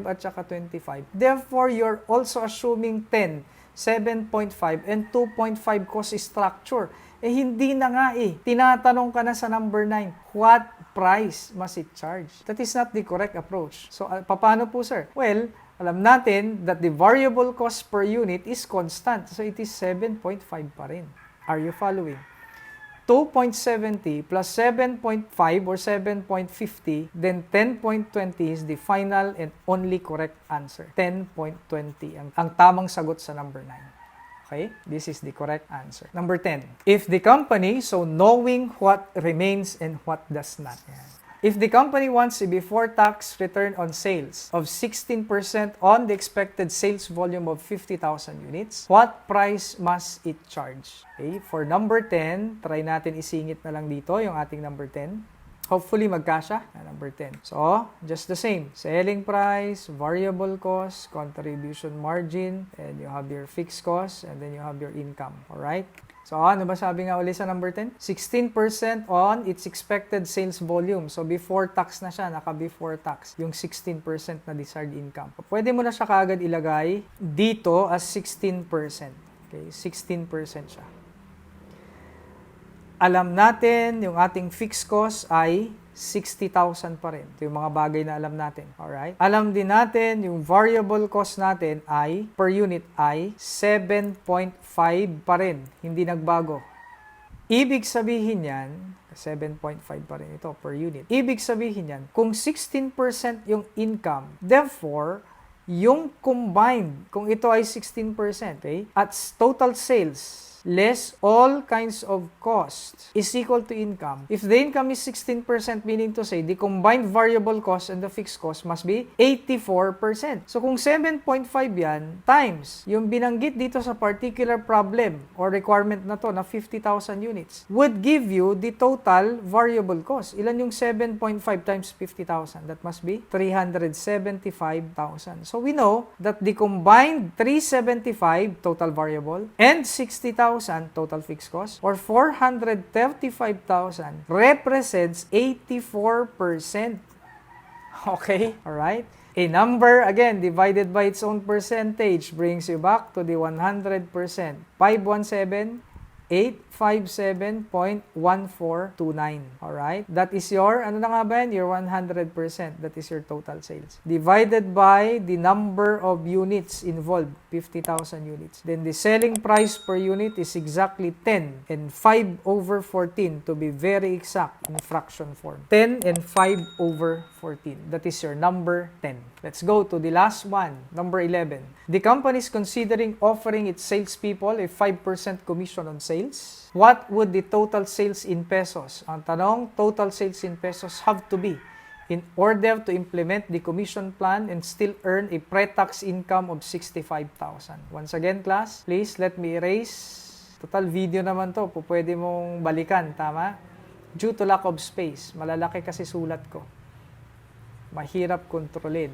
at saka 25, therefore, you're also assuming 10, 7.5, and 2.5 cost structure. Eh, hindi na nga eh. Tinatanong ka na sa number 9, what price must it charge? That is not the correct approach. So, paano po, sir? Well, alam natin that the variable cost per unit is constant. So, it is 7.5 pa rin. Are you following? 2.70 plus 7.5 or 7.50, then 10.20 is the final and only correct answer. 10.20 ang tamang sagot sa number 9. Okay? This is the correct answer. Number 10. If the company, so knowing what remains and what does not. Yan. If the company wants a before-tax return on sales of 16% on the expected sales volume of 50,000 units, what price must it charge? Okay, for number 10, try natin isingit na lang dito yung ating number 10. Hopefully, magkasya. Number 10. So, just the same. Selling price, variable cost, contribution margin, and you have your fixed cost, and then you have your income. Alright? So, ano ba sabi nga ulit sa number 10? 16% on its expected sales volume. So, before tax na siya, naka-before tax, yung 16% na desired income. Pwede mo na siya kaagad ilagay dito as 16%. Okay, 16% siya. Alam natin, yung ating fixed cost ay 60,000 pa rin. Ito yung mga bagay na alam natin. Alright? Alam din natin, yung variable cost natin ay, per unit ay 7.5 pa rin. Hindi nagbago. Ibig sabihin yan, 7.5 pa rin ito per unit. Ibig sabihin yan, kung 16% yung income, therefore, yung combined, kung ito ay 16%, okay, at total sales, less all kinds of costs is equal to income. If the income is 16%, meaning to say, the combined variable cost and the fixed cost must be 84%. So, kung 7.5 yan, times yung binanggit dito sa particular problem or requirement na to na 50,000 units, would give you the total variable cost. Ilan yung 7.5 times 50,000? That must be 375,000. So, we know that the combined 375 total variable and 60,000 total fixed cost or 435,000 represents 84%. Okay? Alright? A number, again, divided by its own percentage brings you back to the 100%. 517, 857.1429. Alright? That is your, ano na nga ba yan? Your 100%. That is your total sales. Divided by the number of units involved, 50,000 units. Then the selling price per unit is exactly 10 and 5 over 14 to be very exact in fraction form. 10 and 5 over 14. That is your number 10. Let's go to the last one, number 11. The company is considering offering its salespeople a 5% commission on sales. What would the total sales in pesos? Ang tanong, total sales in pesos have to be in order to implement the commission plan and still earn a pre-tax income of 65,000. Once again, class, please let me erase. Total video naman to, pwede mong balikan, tama? Due to lack of space, malalaki kasi sulat ko. Mahirap kontrolin.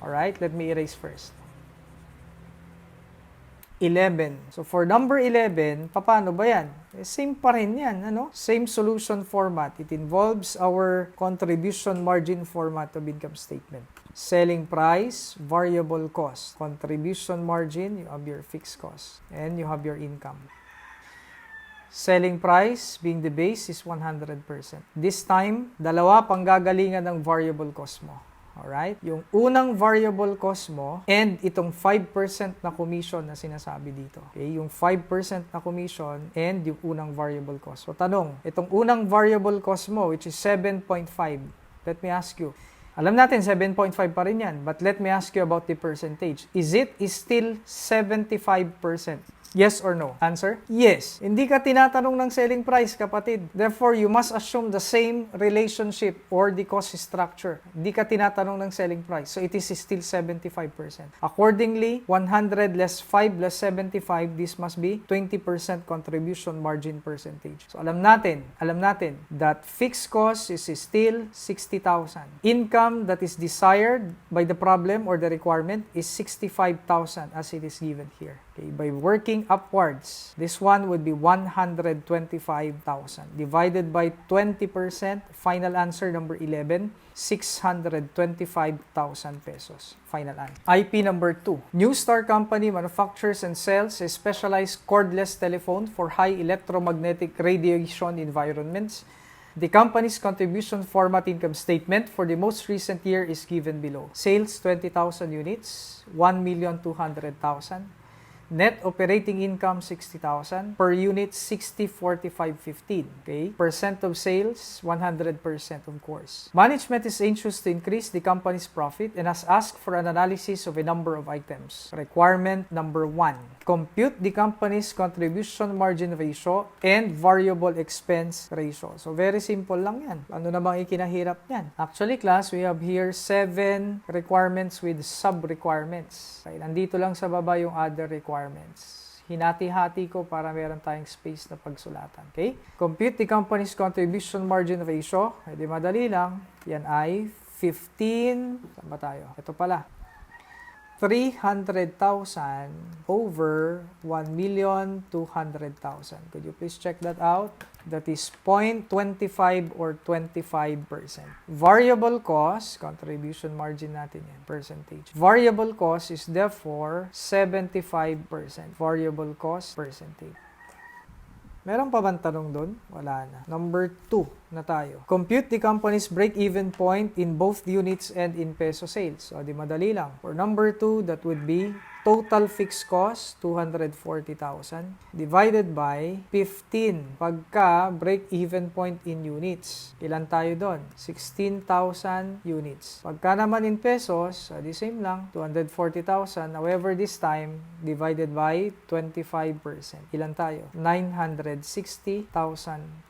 Alright, let me erase first. 11. So for number 11, paano ba yan? Same pa rin yan, ano? Same solution format. It involves our contribution margin format of income statement. Selling price, variable cost. Contribution margin, you have your fixed cost. And you have your income. Selling price being the base is 100%. This time, dalawa pang gagalingan ng variable cost mo. Alright? Yung unang variable cost mo and itong 5% na commission na sinasabi dito. Okay? Yung 5% na commission and yung unang variable cost. So, tanong, itong unang variable cost mo, which is 7.5, let me ask you, alam natin, 7.5 pa rin yan. But let me ask you about the percentage. Is still 75%? Yes or no? Answer? Yes. Hindi ka tinatanong ng selling price, kapatid. Therefore, you must assume the same relationship or the cost structure. Hindi ka tinatanong ng selling price. So, it is still 75%. Accordingly, 100 less 5 less 75, this must be 20% contribution margin percentage. So, alam natin that fixed cost is still 60,000. Income that is desired by the problem or the requirement is 65,000 as it is given here. Okay, by working upwards, this one would be 125,000 divided by 20%. Final answer number 11, 625,000 pesos. Final answer. IP number 2. New Star Company manufactures and sells a specialized cordless telephone for high electromagnetic radiation environments. The company's contribution format income statement for the most recent year is given below. Sales 20,000 units, 1,200,000. Net operating income, 60,000. Per unit, 60, 45, 15. Okay? Percent of sales, 100% of course. Management is anxious to increase the company's profit and has asked for an analysis of a number of items. Requirement number 1. Compute the company's contribution margin ratio and variable expense ratio. So, very simple lang yan. Ano namang ikinahirap yan? Actually, class, we have here 7 requirements with sub-requirements. Okay? Nandito lang sa baba yung other requirements. Hinati-hati ko para meron tayong space na pagsulatan. Okay? Compute the company's contribution margin ratio. Hindi madali lang. Yan ay 15. Saan ba tayo? Ito pala. 300,000 over 1,200,000. Could you please check that out? That is 0.25 or 25%. Variable cost, contribution margin natin yan, percentage. Variable cost is therefore 75%. Variable cost percentage. Meron pa bang tanong doon? Wala na. Number 2 na tayo. Compute the company's break-even point in both units and in peso sales. So, di madali lang. For number 2, that would be total fixed cost, 240,000 divided by 15. Pagka break-even point in units, ilan tayo doon? 16,000 units. Pagka naman in pesos, the same lang, 240,000. However, this time, divided by 25%. Ilan tayo? 960,000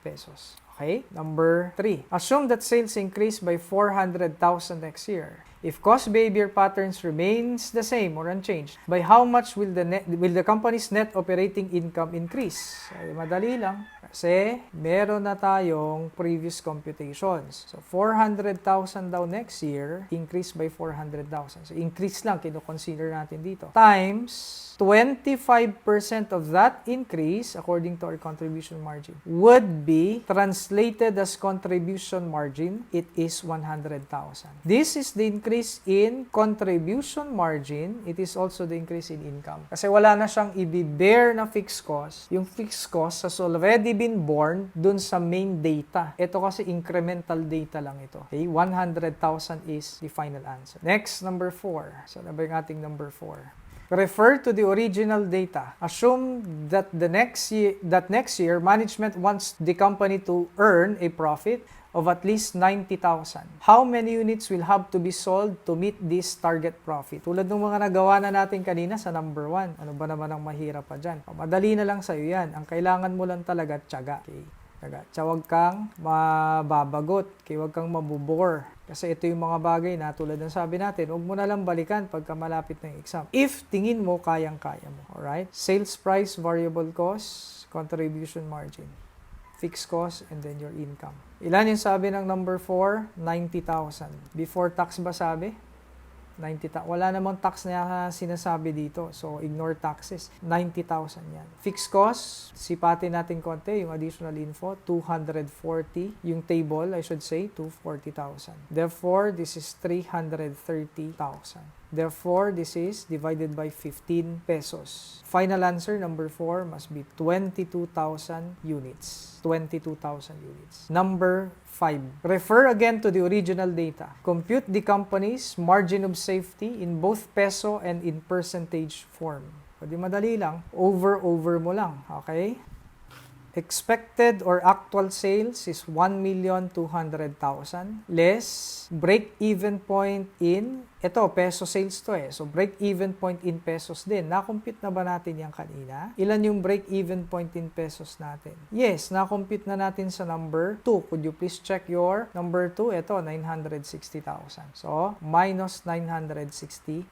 pesos. Okay? Number 3. Assume that sales increase by 400,000 next year. If cost behavior patterns remains the same or unchanged, by how much will the company's net operating income increase? Ay, madali lang. Kasi meron na tayong previous computations. So, 400,000 daw next year, increase by 400,000. So, increase lang, kino-consider natin dito. Times 25% of that increase, according to our contribution margin, would be translated as contribution margin. It is 100,000. This is the increase in contribution margin. It is also the increase in income. Kasi wala na siyang i-bear na fixed cost. Yung fixed cost has already been born dun sa main data. Ito kasi incremental data lang ito. Okay? 100,000 is the final answer. Next, number 4. So, ano ba yung ating number 4? Refer to the original data. Assume that next year, management wants the company to earn a profit of at least 90,000. How many units will have to be sold to meet this target profit? Tulad ng mga nagawa na natin kanina sa number 1. Ano ba naman ang mahirap pa dyan? Madali na lang sa'yo yan. Ang kailangan mo lang talaga, tiyaga. Okay. Huwag kang mababagot. Okay. Huwag kang mabubore. Kasi ito yung mga bagay na tulad ng sabi natin, huwag mo na lang balikan pagka malapit ng exam. If tingin mo, kayang-kaya mo. Alright? Sales price, variable cost, contribution margin, fixed cost, and then your income. Ilan yung sabi ng number 4? 90,000. Before tax ba sabi? 90,000. Wala namang tax na sinasabi dito. So, ignore taxes. 90,000 yan. Fixed cost, sipatin natin konti yung additional info. 240. Yung table, I should say, 240,000. Therefore, this is 330,000. Therefore, this is divided by 15 pesos. Final answer, number 4, must be 22,000 units. 22,000 units. Number 5. Refer again to the original data. Compute the company's margin of safety in both peso and in percentage form. Pwede madali lang. Over mo lang. Okay? Expected or actual sales is 1,200,000 less break-even point in, ito, peso sales to eh. So, break-even point in pesos din. Na-compute na ba natin yan kanina? Ilan yung break-even point in pesos natin? Yes, na-compute na natin sa number 2. Could you please check your number 2? Ito, 960,000. So, minus 960,000.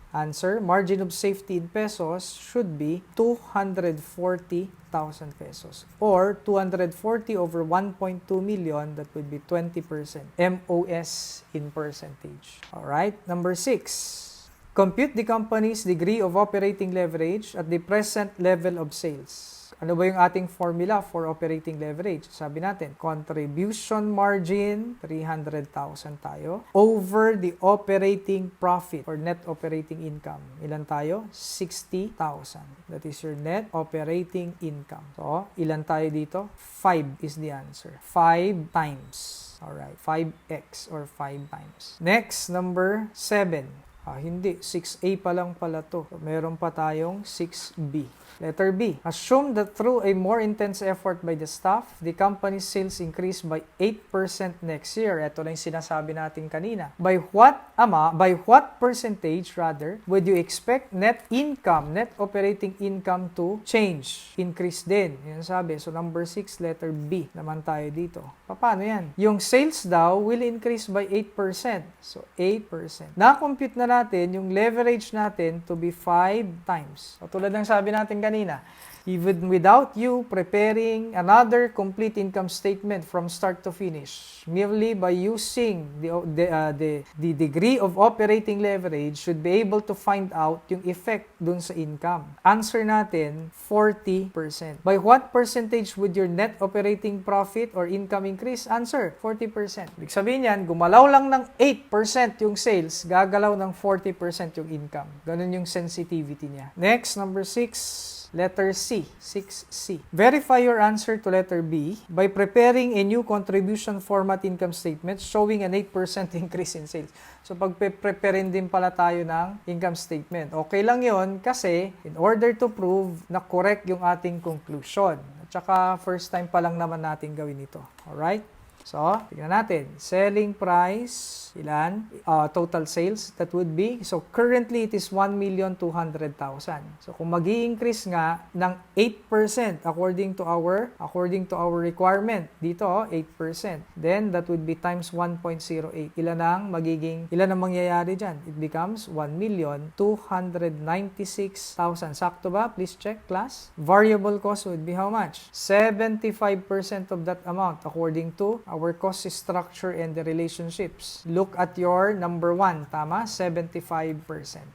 Answer, margin of safety in pesos should be 240,000 pesos. Or 240 over 1.2 million, that would be 20%. MOS in percentage. Alright, number 6. Compute the company's degree of operating leverage at the present level of sales. Ano ba yung ating formula for operating leverage? Sabi natin, contribution margin, 300,000 tayo, over the operating profit or net operating income. Ilan tayo? 60,000. That is your net operating income. So, ilan tayo dito? 5 is the answer. 5 times. Alright, 5x or 5 times. Next, number 7. Hindi. 6A pa lang pala to. So, meron pa tayong 6B. Letter B. Assume that through a more intense effort by the staff, the company's sales increase by 8% next year. Ito lang yung sinasabi natin kanina. By what percentage would you expect net operating income to change? Increase din. Yan sabi. So, number 6, letter B naman tayo dito. Paano yan? Yung sales daw will increase by 8%. So, 8%. Na-compute na natin yung leverage natin to be 5 times. So, tulad ng sabi natin kanina, even without you preparing another complete income statement from start to finish, merely by using the degree of operating leverage, should be able to find out yung effect dun sa income. Answer natin, 40%. By what percentage would your net operating profit or income increase? Answer, 40%. Ibig sabihin yan, gumalaw lang ng 8% yung sales, gagalaw ng 40% yung income. Ganun yung sensitivity niya. Next, number 6. Letter C, 6C. Verify your answer to letter B by preparing a new contribution format income statement showing an 8% increase in sales. So, pag-preparein din pala tayo ng income statement. Okay lang yon kasi in order to prove na correct yung ating conclusion. At saka, first time pa lang naman natin gawin ito. Alright? So, tignan natin. Selling price, ilan? Total sales, that would be, so currently it is 1,200,000. So, kung mag-i-increase nga ng 8% according to our requirement, dito 8%, then that would be times 1.08. Ilan ang mangyayari dyan? It becomes 1,296,000. Sakto ba? Please check, class. Variable cost would be how much? 75% of that amount according to our cost structure and the relationships. Look at your number 1, tama? 75%.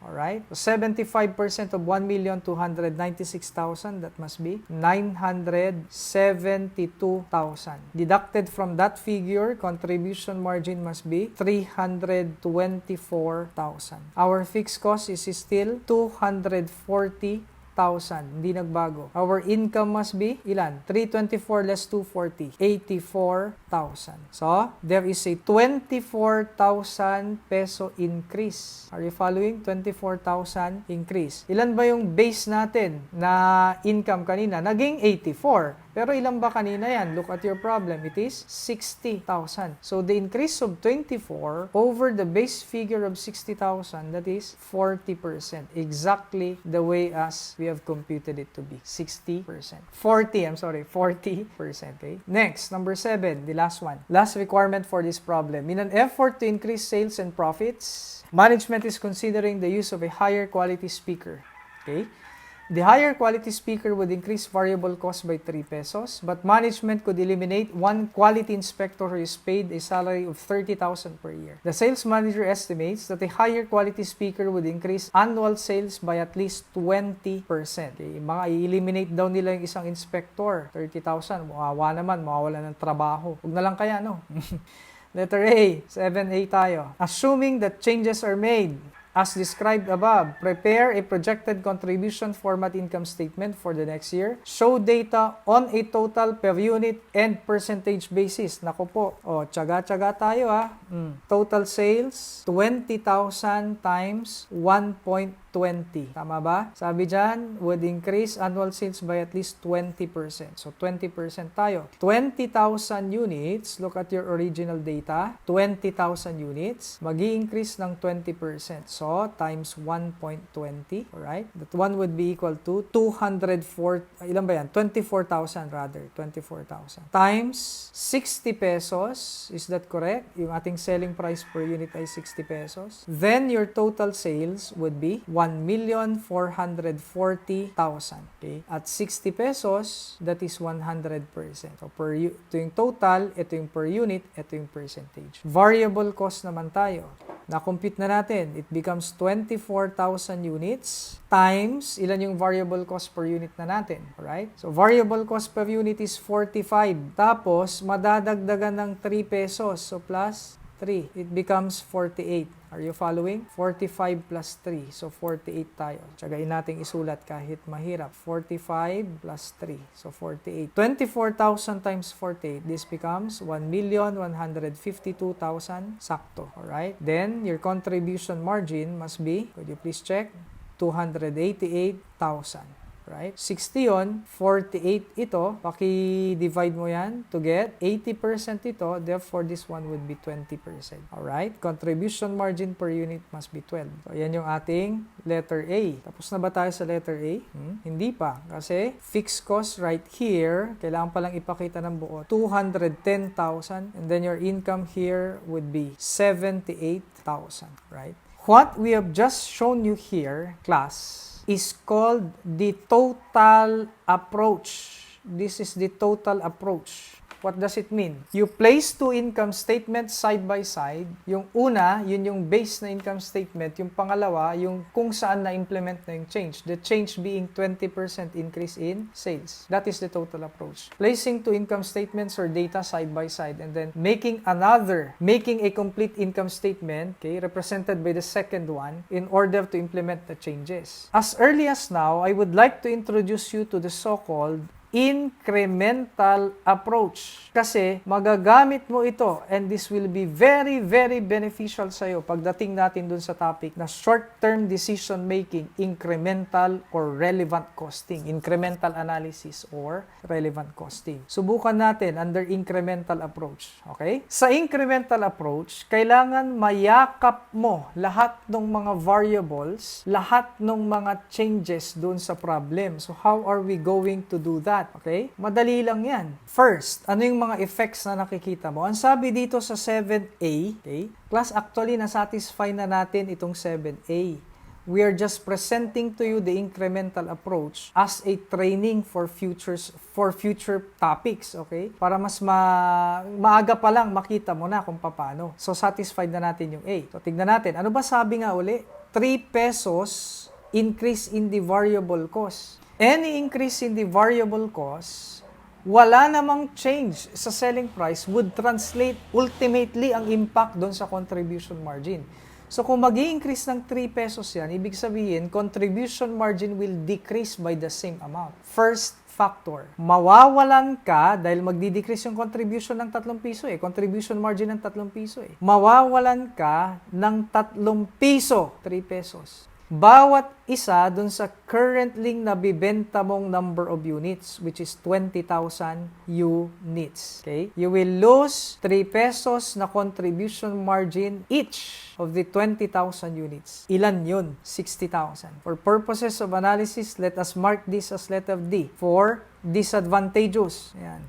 Alright? So 75% of 1,296,000, that must be 972,000. Deducted from that figure, contribution margin must be 324,000. Our fixed cost is still 240,000. Hindi nagbago. Our income must be, ilan? 324 less 240. 84,000. So, there is a 24,000 peso increase. Are you following? 24,000 increase. Ilan ba yung base natin na income kanina? Naging 84. Pero ilan ba kanina yan? Look at your problem. It is 60,000. So, the increase of 24 over the base figure of 60,000, that is 40%. Exactly the way as we have computed it to be. 60%. 40%. Okay? Next, number 7, the last one. Last requirement for this problem. In an effort to increase sales and profits, management is considering the use of a higher quality speaker. Okay? The higher quality speaker would increase variable cost by 3 pesos, but management could eliminate one quality inspector who is paid a salary of 30,000 per year. The sales manager estimates that a higher quality speaker would increase annual sales by at least 20%. Okay, mga i-eliminate daw nila yung isang inspector, 30,000, mawawala ng trabaho. Huwag na lang kaya, no? Letter A, 7A tayo. Assuming that changes are made, as described above, prepare a projected contribution format income statement for the next year. Show data on a total per unit and percentage basis. Naku po. O, tsaga-tsaga tayo ha. Total sales, 20,000 times 1.20. Tama ba? Sabi dyan, would increase annual sales by at least 20%. So, 20% tayo. 20,000 units, look at your original data, 20,000 units, magi-increase ng 20%. So, times 1.20, alright? That one would be equal to 204, ilan ba yan? 24,000 rather, 24,000. Times 60 pesos, is that correct? Yung ating selling price per unit ay 60 pesos. Then, your total sales would be 1,440,000. Okay? At 60 pesos, that is 100%. So, ito yung total, ito yung per unit, ito yung percentage. Variable cost naman tayo. Na-compute na natin. It becomes 24,000 units times, ilan yung variable cost per unit na natin. Alright? So, variable cost per unit is 45. Tapos, madadagdagan ng 3 pesos. So, plus 3. It becomes 48. Are you following? 45 plus 3. So, 48 tayo. Tsagain natin isulat kahit mahirap. 45 plus 3. So, 48. 24,000 times 48. This becomes 1,152,000 sakto. Alright? Then, your contribution margin must be, could you please check? 288,000. Right? 60 yun, 48 ito, paki-divide mo yan to get 80% ito, therefore this one would be 20%. Alright? Contribution margin per unit must be 12. So, yan yung ating letter A. Tapos na ba tayo sa letter A? Hindi pa. Kasi fixed cost right here, kailangan palang ipakita ng buo, 210,000, and then your income here would be 78,000. Right? What we have just shown you here, class, is called the total approach. This is the total approach. What does it mean? You place two income statements side by side. Yung una, yun yung base na income statement. Yung pangalawa, yung kung saan na-implement na yung change. The change being 20% increase in sales. That is the total approach. Placing two income statements or data side by side and then making a complete income statement, okay, represented by the second one in order to implement the changes. As early as now, I would like to introduce you to the so-called incremental approach. Kasi magagamit mo ito and this will be very, very beneficial sa'yo pagdating natin dun sa topic na short-term decision making, incremental or relevant costing, incremental analysis or relevant costing. Subukan natin under incremental approach. Okay? Sa incremental approach, kailangan mayakap mo lahat ng mga variables, lahat ng mga changes dun sa problem. So how are we going to do that? Okay? Madali lang yan. First, ano yung mga effects na nakikita mo? Ang sabi dito sa 7A, okay? Class, actually, na-satisfy na natin itong 7A. We are just presenting to you the incremental approach as a training for future topics, okay? Para mas maaga pa lang makita mo na kung paano. So, satisfied na natin yung A. So, tignan natin. Ano ba sabi nga uli? 3 pesos increase in the variable cost. Any increase in the variable cost, wala namang change sa selling price would translate ultimately ang impact doon sa contribution margin. So kung mag-i-increase ng 3 pesos yan, ibig sabihin, contribution margin will decrease by the same amount. First factor, mawawalan ka dahil magdi-decrease yung contribution ng 3 piso contribution margin ng 3 piso Mawawalan ka ng 3 piso, 3 pesos. Bawat isa dun sa currently nabibenta mong number of units, which is 20,000 units. Okay? You will lose 3 pesos na contribution margin each of the 20,000 units. Ilan yun? 60,000. For purposes of analysis, let us mark this as letter D for disadvantageous. Ayan.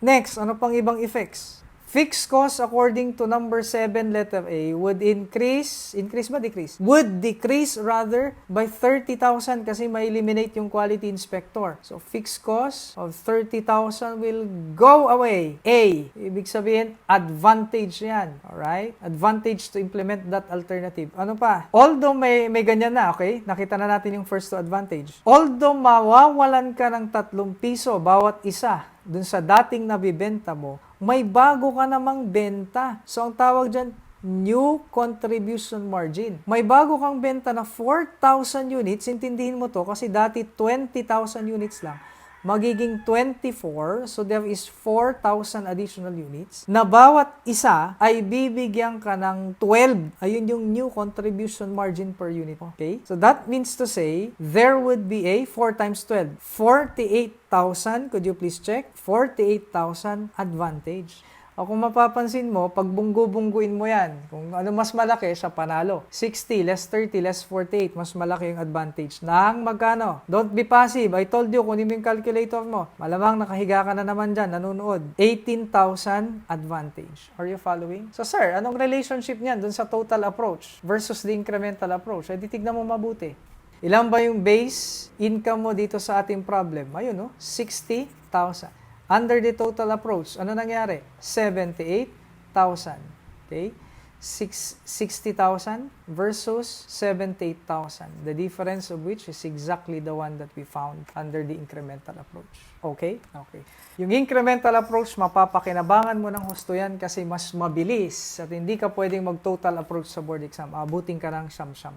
Next, ano pang ibang effects? Fixed cost according to number 7, letter A, would increase ba decrease? Would decrease rather by 30,000 kasi may eliminate yung quality inspector. So, fixed cost of 30,000 will go away. A, ibig sabihin, advantage yan. Alright? Advantage to implement that alternative. Ano pa? Although may ganyan na, okay? Nakita na natin yung first to advantage. Although mawawalan ka ng 3 piso bawat isa dun sa dating nabibenta mo, may bago ka namang benta. So, ang tawag dyan, new contribution margin. May bago kang benta na 4,000 units, intindihin mo to kasi dati 20,000 units lang. Magiging 24, so there is 4,000 additional units, na bawat isa ay bibigyan ka ng 12. Ayun yung new contribution margin per unit. Okay? So that means to say, there would be a 4 times 12, 48,000. Could you please check? 48,000 advantage. O kung mapapansin mo, pag bunggo-bungguin mo yan, kung ano mas malaki, siya panalo. 60 less 30 less 48, mas malaki yung advantage. Nang magkano? Don't be passive. I told you, kunin mo yung calculator mo. Malamang nakahiga ka na naman dyan, nanonood. 18,000 advantage. Are you following? So sir, anong relationship niyan dun sa total approach versus the incremental approach? Ay, titignan mo mabuti. Ilan ba yung base income mo dito sa ating problem? Ayun, no? 60,000. Under the total approach, ano nangyari? 78,000. Okay? 60,000 versus 78,000. The difference of which is exactly the one that we found under the incremental approach. Okay? Okay. Yung incremental approach, mapapakinabangan mo ng husto yan kasi mas mabilis at hindi ka pwedeng mag-total approach sa board exam. Abutin ka ng siyam-siyam.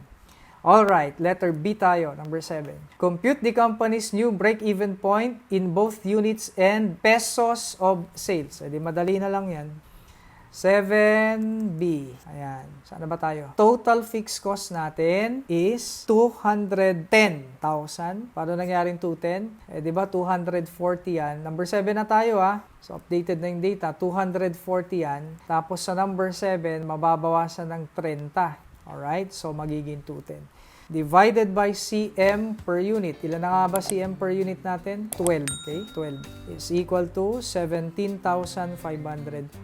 Alright, letter B tayo, number 7. Compute the company's new break-even point in both units and pesos of sales. Edi madali na lang yan. 7B. Ayan. Saan ba tayo? Total fixed cost natin is 210,000. Paano nangyaring 210? Di ba 240 yan? Number 7 na tayo ha. So, updated na yung data. 240 yan. Tapos sa number 7, mababawasan ng 30. Alright, so magiging 210. Divided by CM per unit. Ilan na nga ba CM per unit natin? 12, okay? 12 is equal to 17,500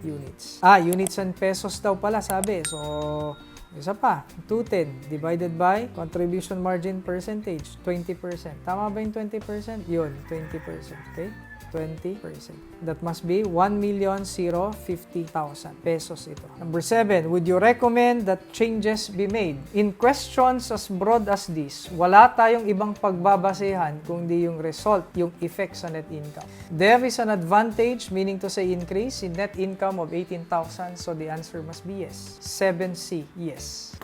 units. Units and pesos daw pala, sabi. So, isa pa, 210 divided by contribution margin percentage, 20%. Tama ba yung 20%? Yun, 20%, okay? 20%. That must be 1,050,000 pesos ito. Number 7, would you recommend that changes be made? In questions as broad as this, wala tayong ibang pagbabasehan kundi yung result, yung effect sa net income. There is an advantage, meaning to say increase, in net income of 18,000, so the answer must be yes. 7C, yes.